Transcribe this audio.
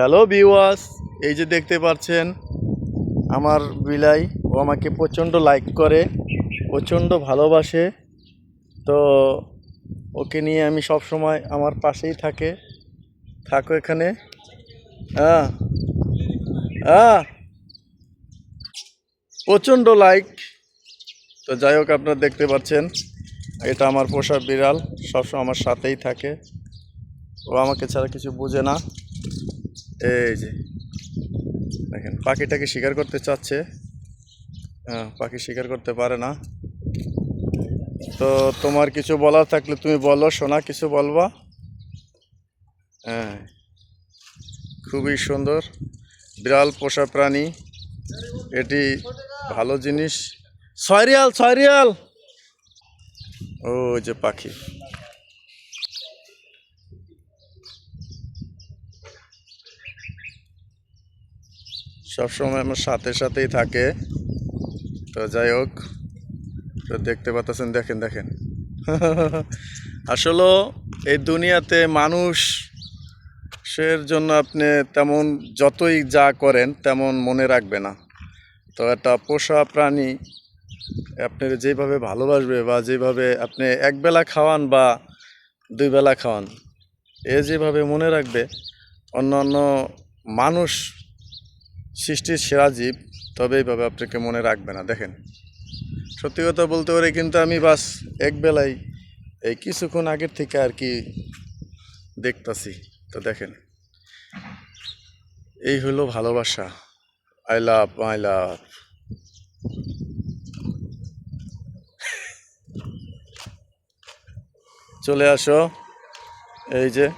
Hello viewers, এই যে দেখতে পাচ্ছেন আমার বিলাই, ও আমাকে প্রচণ্ড লাইক করে, প্রচণ্ড ভালোবাসে। তো ওকে নিয়ে আমি সব সময় আমার পাশেই থাকো এখানে। হ্যাঁ, হ্যাঁ, প্রচণ্ড লাইক। তো যাই হোক, আপনারা দেখতে পাচ্ছেন এটা আমার পোষা বিড়াল, সবসময় আমার সাথেই থাকে। ও আমাকে ছাড়া কিছু বোঝে না। এই যে দেখেন, পাখিটাকে শিকার করতে চাচ্ছে। হ্যাঁ, পাখি শিকার করতে পারে না। তো তোমার কিছু বলার থাকলে তুমি বলো, সোনা, কিছু বলবা? হ্যাঁ, খুবই সুন্দর বিড়াল পোষা প্রাণী, এটি ভালো জিনিস। 6 রিয়াল, 6 রিয়াল। ও যে পাখি, সবসময় আমার সাথেই থাকে। তো যাই হোক, তো দেখতে পাচ্ছেন, দেখেন দেখেন। আসলে এই দুনিয়াতে মানুষের জন্য আপনি তেমন যতই যা করেন তেমন মনে রাখবে না। তো একটা পোষা প্রাণী আপনার যেভাবে ভালোবাসবে, বা যেভাবে আপনি একবেলা খাওয়ান বা 2 বেলা খাওয়ান, এ যেভাবে মনে রাখবে, অন্য মানুষ সৃষ্টির সেরা জীব, তবে এইভাবে আপনাকে মনে রাখবে না। দেখেন, সত্যি কথা বলতে পারে, কিন্তু আমি বাস একবেলাই এই কিছুক্ষণ আগের থেকে আর কি দেখতাছি। তো দেখেন, এই হলো ভালোবাসা। I love, I love. চলে আসো, এই যে।